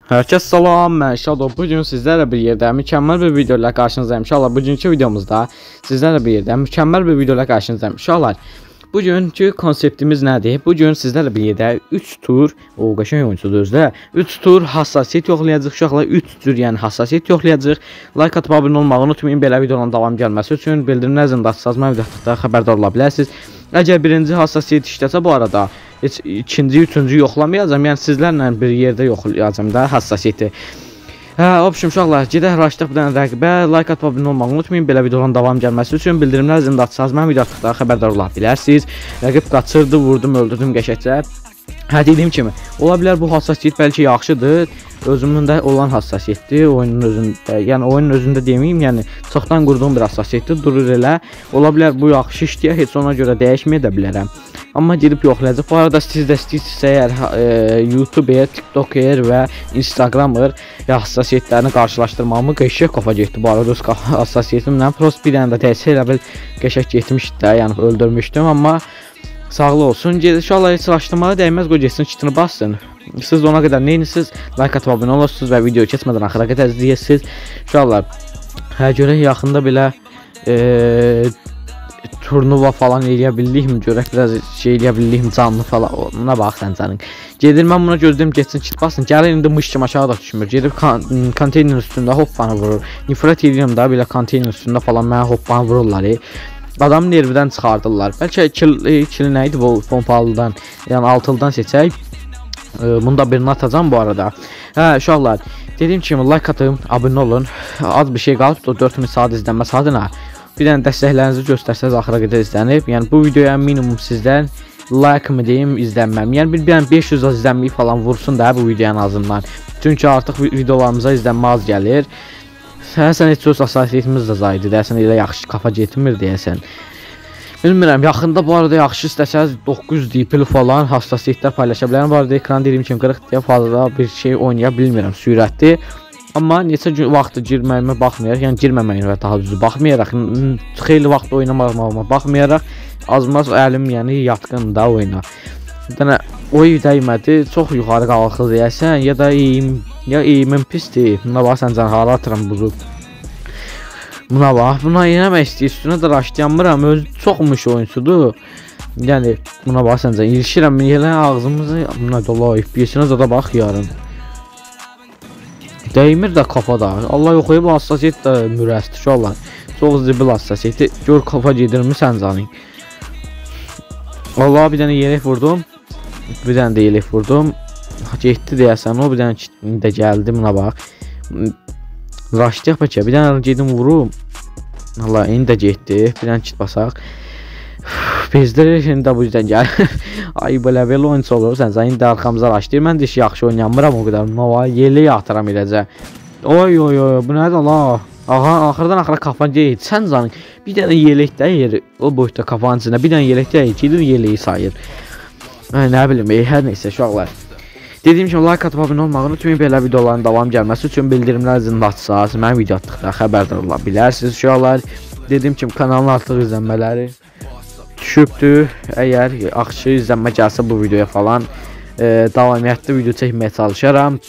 Herkes salam, mən Şado. Bugün sizlərlə bir yerdə mükəmməl bir video ilə qarşınızdayım. İnşallah bugünkü videomuzda sizlərlə bir yerdə mükəmməl bir video ilə qarşınızdayım. İnşallah bugünkü konseptimiz nədir? Bugün sizlərlə bir yerdə 3 tur, o qəşəng oyunçudur özdə. 3 tur hassasiyyət yoxlayacağıq. Uşaqlar 3 tur, yəni hassasiyyət yoxlayacağıq. Like atıb abunə olmağı unutmayın. Belə videoların davam gəlməsi üçün bildirimlər zilini açsanız mən videoda xəbərdar ola bilərsiniz. Əgər birinci hassasiyyət işləsə bu arada heç ikinci, üçüncü yoxlamayacağım. Yəni sizlərlə bir yerdə yoxlayacağım da hassasiyyəti. Obşum uşaqlar, gedək araşdırıb bir dənə rəqibə like atıb abunə olmağı unutmayın. Belə videoların davam gəlməsi üçün bildirimlər zilini açsanız mən videoda xəbərdar ola bilərsiniz. Rəqib qaçırdı, vurdum, öldürdüm qəşəngcə. Dediyim kimi, ola bilər bu hassasiyyət bəlkə yaxşıdır. Özümün də olan hassasiyyətdir oyunun özündə. Yəni oyunun özündə deməyim, yəni çoxdan qurduğum bir hassasiyyətdir. Durur elə. Ola bilər bu yaxşı işdir, heç ona görə dəyişməyə də bilərəm. Amma gedib yoxlayacaq. Bu arada siz də istəyirsinizsə əgər YouTube-er, TikTok-er və Instagram-er hassasiyyətlərini qarşılaşdırmamı qəşəng kafa getdi. Bu arada öz hassasiyyətimlə prost bir dənə də təsir elə bil qəşəng getmişdi də, yəni öldürmüşdüm, amma sağlı olsun. İnşallah heç araşdırmağa dəyməz, qoy getsin kitini bassın. Siz ona qədər neyinirsiniz? Like atıb abunə olursunuz və video keçmədən axıra qədər izləyirsiniz. İnşallah görə yaxında belə turnuva falan eləyə bildikmi, görək biraz şey eləyə bildikmi, canlı falan, ona bax sən canın. Gedir mən buna gözləyim getsin kit bassın. Gəlir indi mış kimi aşağı da düşmür. Gedib konteynerin üstündə hoppanı vurur. Nifrət edirəm da belə konteynerin üstündə falan mənə hoppanı vururlar. Adamın nervidən çıxardırlar. Bəlkə ikili nə idi bu pompalıdan, yəni altıldan seçək. Bunda birini atacağım bu arada. Uşaqlar, dediyim kimi like atın, abunə olun. Az bir şey qalıb, 4000 saat izlənmə saatına. Bir dənə dəstəklərinizi göstərsəz axıra qədər izlənib. Yəni bu videoya minimum sizdən like mı deyim, izlənməm. Yəni bir 500 izlənməyi falan vursun da bu videonun azından. Çünki artıq videolarımıza izlənmə az gəlir. Sən heç söz hassasiyyətimiz də zaydı. Deyəsən elə yaxşı kafa getmir deyəsən. Bilmirəm, yaxında bu arada yaxşı istəsəz 900 DP'li falan hassasiyyətlər paylaşa bilərəm. Bu arada ekran dediyim kimi 40 deyə fazla bir şey oynaya bilmirəm, sürətli. Amma neçə vaxt girməyimə baxmayaraq, yəni girməməyimə daha düzü baxmayaraq, xeyli vaxt oynamağıma baxmayaraq, azmaz əlim yəni yatqın da oyuna. Bir dənə oy dəymədi, çox yuxarı qalxır deyəsən, ya da eğimim pisdir. Buna bax, sən can hala atıram buzu. Buna bax, buna yenəmək istəyir, üstünə də raşlayanmıram, özü çoxmuş oyuncudur. Yəni, buna bax, sən can ilişirəm, elə ağzımızı, buna dola, FPS-inə zada bax yarın. Dəymir də kafa da. Allah yoxlayıb bu hassasiyyət də mürəsdir uşaqlar. Çox zibil hassasiyyəti. Gör kafa gedirmi sən canın. Allah bir dənə yelek vurdum. Bir dənə də yelek vurdum. Getdi deyəsən o, bir dənə də gəldi buna bax. Raşdıq bəlkə. Bir dənə gedim vurum. Allah indi də getdi. Bir dənə kit basaq. Bezdirir indi bu yüzdən gəlir. Ay belə oyuncu olursan, sən indi arxamıza raşlayır. Mən də yaxşı oynayamıram o qədər. Nova yeleyi atıram eləcə. Oy, bu nədir la? Axırdan axıra kafan deyil. Sən canın bir dənə yelek dəyir. O boyda kafanın içində bir dənə yelek dəyir. Gedir yeleyi sayır. Nə bilim, hər neysə uşaqlar. Dediyim kimi like atıb abunə olmağı unutmayın. Belə videoların davam gəlməsi üçün bildirimlər zilini açsanız mənim video atdıqda xəbərdar ola bilərsiniz uşaqlar. Dediyim kimi kanalın artıq izlənmələri düşübdür. Əgər yaxşı izlənmə gəlsə bu videoya falan davamiyyətli video çəkməyə çalışaram.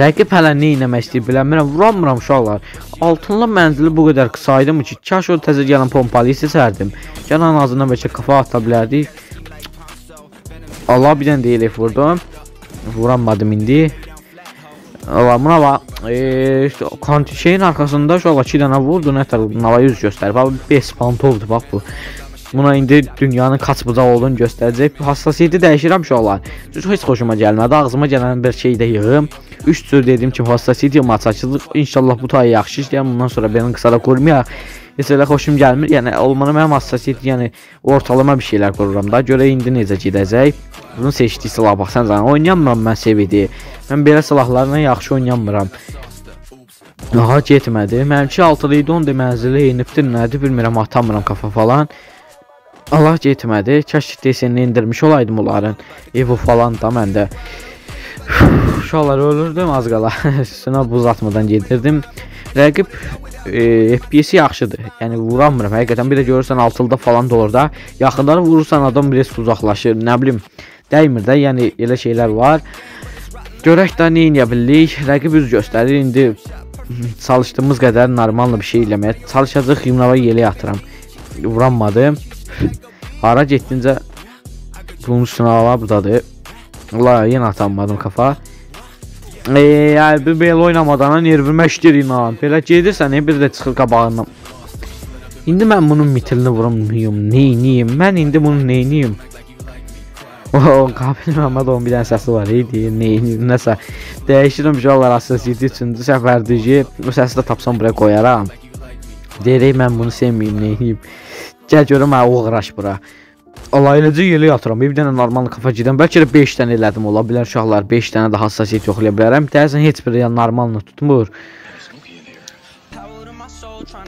Rəqib hələ nə etmək istəyir bilmirəm. Vuramıram uşaqlar. Altınlı mənzili bu qədər qısaydım ki, kaş o təzə gələn pompalıyı seçərdim. Gələn ağzından bəlkə kafa ata bilərdik. Allah bir dənə deyilək vurdum. Vuranmadım indi. Allah buna bax. Şeyin arxasında uşaqlar 2 dənə vurdu. Nətər nava yüz göstərib. Bax 5 pantovdur bax bu. Buna indi dünyanın kaç bucaq olduğunu göstərəcək. Hassasiyyəti dəyişirəm uşaqlar. Heç xoşuma gəlmədi. Ağzıma gələn bir şey də yığım. 3 cür dediyim kimi hassasiyyəti maç açılır. İnşallah bu tay yaxşı işləyəm. Bundan sonra benim qısara qoymayaq. Heç elə xoşum gəlmir. Yəni olmanı mənim hassasiyyəti, yəni ortalama bir şeylər qururam da. Görə indi necə gedəcək. Bunu seçdiyi silah bax sən canım. Oynayamıram mən sevidi. Mən belə silahlarla yaxşı oynayamıram. Aha getmədi. Mənimki 6 idi, 10 mənzili enibdir. Nədir bilmirəm, atamıram kafa falan. Allah getmədi. Kəşk desenini indirmiş olaydım onların. Evo falan da məndə. Uşaqlar ölürdüm az qala. Üstünə buz atmadan gedirdim. Rəqib FPS yaxşıdır. Yəni vuramıram. Həqiqətən bir də görürsən 6-da falan da orada. Yaxınları vurursan adam biraz uzaqlaşır. Nə bilim, dəymir də. Yəni elə şeylər var. Görək də nə edə bilirik. Rəqib üz göstərir. İndi çalışdığımız qədər normal bir şey eləməyə çalışacağıq. Yumrava yeli atıram. Vuranmadım. Hara getdincə bunun üstünə ala buradadır. Allah yenə atanmadım kafa. Belə oynamadan nervimə işdir inan. Belə gedirsən bir də çıxır qabağından. İndi mən bunun mitilini vuramıyım. Neyniyim? Mən indi bunu neyniyim? Qabil Məmmədovun bir dənə səsi var. Neyniyim? Nəsə dəyişirəm uşaqlar hassasiyyəti üçün. Bu səfərdir ki, bu səsi də tapsam buraya qoyaram. Deyirək mən bunu sevməyim, neyniyim? Gəl görüm mən uğraş bura. Allah eləcə yeli yatıram. Bir dənə normal kafa gedən. Bəlkə də 5 dənə elədim ola bilər uşaqlar. 5 dənə də hassasiyyət yoxlaya bilərəm. Deyəsən heç bir normalını tutmur.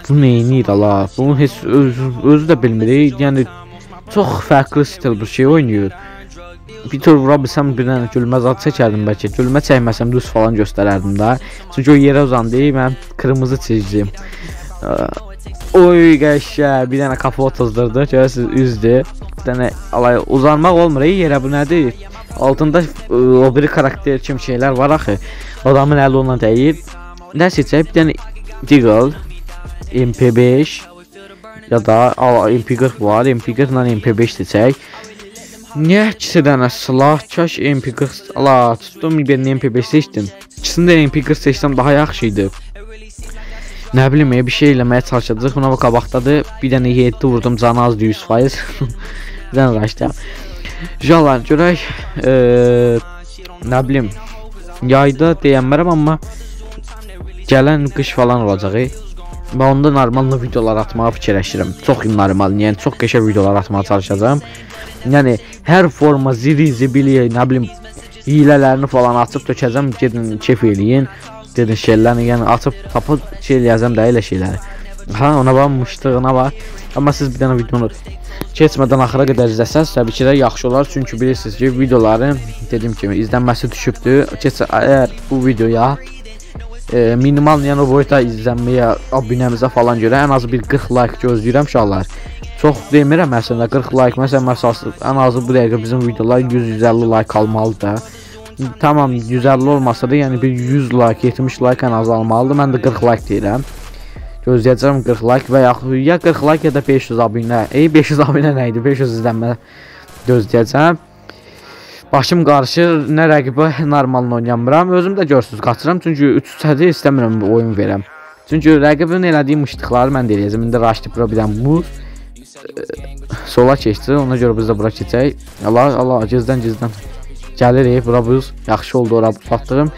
Bu neyniyir Allah? Bunu heç özü də bilmirik. Yəni çox fərqli stil bir şey oynayır. Bir tür vura bilsəm bir dənə gülməz ad çəkərdim bəlkə. Gülmə çəkməsəm düz falan göstərərdim də. Çünki o yerə uzandı. Mən qırmızı çizdim. Oy qəşəng. Bir dənə kafa otuzdurdu. Görürsüz üzdü. Bir dənə alay uzanmaq olmur yerə. Bu nədir? Altında o biri karakter kimi şeylər var axı. Adamın əli onunla dəyir. Nə seçək? Bir dənə Deagle, MP5 ya da MP40 var. MP40 ilə MP5 seçək. Niyə ikisi dənə silah? Kaş MP40 ala tutdum. Bir MP5 seçdim. İkisini də MP40 seçsəm daha yaxşı idi. Nə bilim bir şey eləməyə çalışacağıq. Buna bax qabaqdadır. Bir dənə 7 vurdum. Canı azdı 100%. Bir dənə raşda. Uşaqlar görək. Nə bilim. Yayda deyənmərəm amma gələn qış falan olacaq. Və onda normal videolar atmağa fikirləşirəm. Çox normal, yəni çox qəşəng videolar atmağa çalışacağam. Yəni hər forma zibili, nə bilim hilələrini falan açıb tökəcəm. Gedin kef eləyin. Dedin şeylərini yəni açıb tapıb şey eləyəcəm də elə şeyləri. Ha ona baxmışdığına var. Amma siz bir dənə videonu keçmədən axıra qədər izləsəz təbii ki də yaxşı olar. Çünki bilirsiniz ki videoların dediyim kimi izlənməsi düşübdür. Əgər bu videoya minimal yəni boyuta izlənməyə abunəmizə falan görə ən azı bir 40 like gözləyirəm uşaqlar. Çox demirəm əslində 40 like. Məsələn ən azı bu dəqiqə bizim videolar 100-150 like almalıdır da. Tamam 150 olmasa da yəni bir 100 like 70 like ən az almalıdır. Mən də 40 like deyirəm. Gözləyəcəm 40 like və ya 40 like ya da 500 abunə. 500 abunə nə idi? 500 izlənmə gözləyəcəm. Başım qarışır, nə rəqibə normalını oynayamıram. Özüm də görsüz qaçıram çünki 3-3 istəmirəm oyun verəm. Çünki rəqibin elədiyi mışdıqları mən də eləyəcəm. İndi Raşdi Pro bir dənə bu sola keçdi. Ona görə biz də bura keçək. Allah gizdən gəlir bura buz. Yaxşı oldu ora batdığım.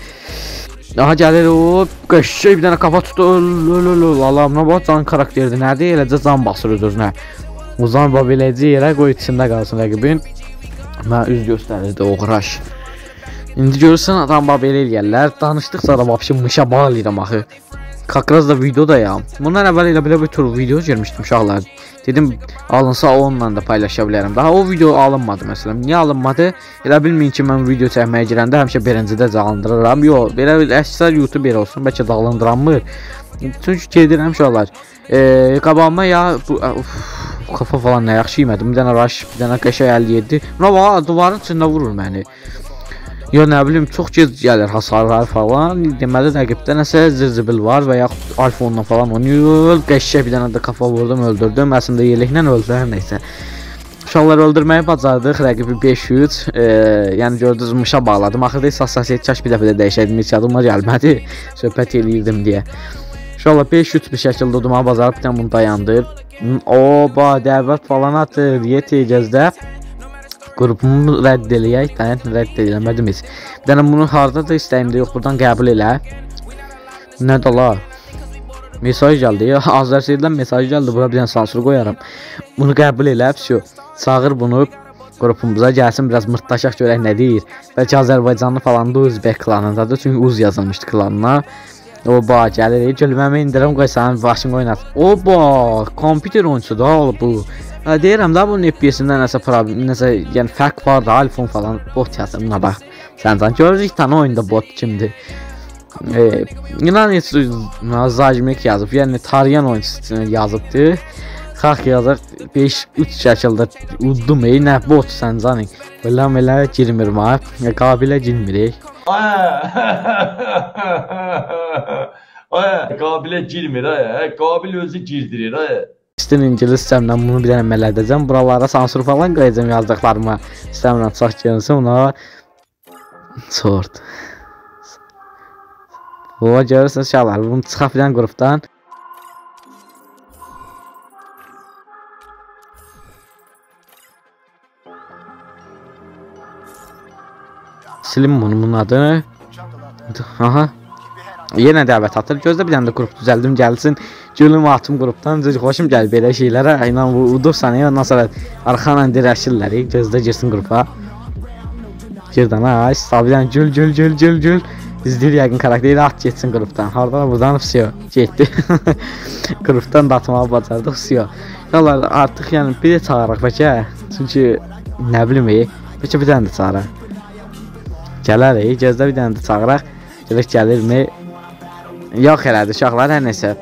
Daha gəlir o qəşəng bir dənə kafa tutdu. Allahımla bax can karakterdir. Nədir? Eləcə can basır öz-özünə. O zaman beləcə yerə qoy içində qalsın rəqibin. Mən üz göstərirdi uğraş. İndi görürsən adam belə eləyərlər. Danışdıqca da vəbşi mışa bağlayıram axı. Kakraz da videodayam. Bundan əvvəl elə bir tür video görmüşdüm uşaqlar. Dedim alınsa onunla da paylaşa bilərəm. Daha o video alınmadı məsələn. Niyə alınmadı? Elə bilməyin ki mən video çəkməyə girəndə həmişə birincidə cağlandırıram. Yox, belə əksər YouTube belə olsun, bəlkə dağlandıranmır. Çünki gedirəm uşaqlar. Qabağıma ya bu kafa falan nə yaxşı yemədim. Bir dənə rush, bir dənə qəşəng 57. Buna duvarın içində vurur məni. Ya nə bilim çox gec gəlir hasarlar falan. Deməli rəqibdə nəsə zirzibil var və yaxud iPhone-la falan oynayır. Qəşəng bir dənə də kafa vurdum, öldürdüm. Əslində yeləklə öldü hər nəysə. Uşaqlar öldürməyi bacardıq. Rəqibi 5-3. Yəni gördünüz mışa bağladım. Axırda hassasiyyət kaş bir dəfə də dəyişəydim. Heç yadıma gəlmədi. Söhbət eləyirdim deyə. Uşaqlar 5-3 bir şəkildə udmağı bacarıb bir dənə bunu dayandır. Oba dəvət falan atır. Yetəcəzdə. Qrupumu rədd eləyək. Rədd eləmədim heç. Bir dənə bunu hardadır istəyimdə yox. Buradan qəbul elə. Nədir la? Mesaj gəldi. Azərbaycandan mesaj gəldi. Bura bir dənə sansür qoyaram. Bunu qəbul elə. Çağır bunu qrupumuza gəlsin. Biraz mırtdaşaq görək nə deyir. Bəlkə Azərbaycanlı falan da Özbək klanındadır. Çünki Uz yazılmışdı klanına. Oba gəlir. Gülməmi indirim qoy sənin başını oynat. Oba kompüter oyuncusu da bu. Deyirəm da bunun FPS-ində nəsə problem, nəsə yəni fərq var da, iPhone falan bot yazır. Buna bax. Sən görürük tane oyunda bot kimdir. İnan heç Zajmek yazıb. Yəni tarayan oyuncusu yazıbdı. Xalq yazır 5-3 şəkildə uddum nə bot sən canın. Belə girmir ma. Qabilə girmirik. Qabilə girmir, Qabil özü girdirir. İstəyirəm ingilis sistemdən bunu bir dənə əməl edəcəm. Buralara sansur falan qoyacağam yazdıqlarıma. İstəmirəm çox görünsün ona. Sort. O görürsünüz uşaqlar, bunu çıxaq bir dənə qrupdan. Silim bunun adını. Aha. Yenə dəvət atır. Gözlə bir dənə də qrup düzəldim gəlsin. Gülüm atım qrupdan. Xoşum gəlir belə şeylərə. İnan udursan ya, ondan sonra arxanla dirəşirlər. Gözlə girsin qrupa. Girdən ha, stabilən gül. İzləyir yəqin karakteri at getsin qrupdan. Hardan buradan vəsiyo getdi. Qrupdan da atmağı bacardıq vəsiyo. Yallar artıq yəni bir də çağıraq bəlkə. Çünki nə bilim bəlkə bir dənə də çağıraq. Gələr gözlə bir dənə də çağıraq. Görək gəlirmi? Yox elədi uşaqlar, hər nəsə.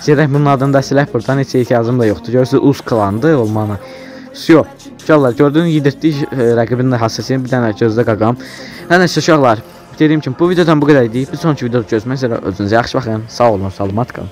Gedək bunun adını da silək buradan, heç ehtiyacım da yoxdur. Görürsünüz uz klandı olmanı. Vəsiyo. Uşaqlar gördüyünüz yedirtdik rəqibinin də hassasiyini bir dənə gözlə qaqam. Hər nəsə uşaqlar. Dediyim kimi bu videodan bu qədər idi. Bir sonraki videoda görüşmək üzrə. Özünüzə yaxşı baxın. Sağ olun, salamat qalın.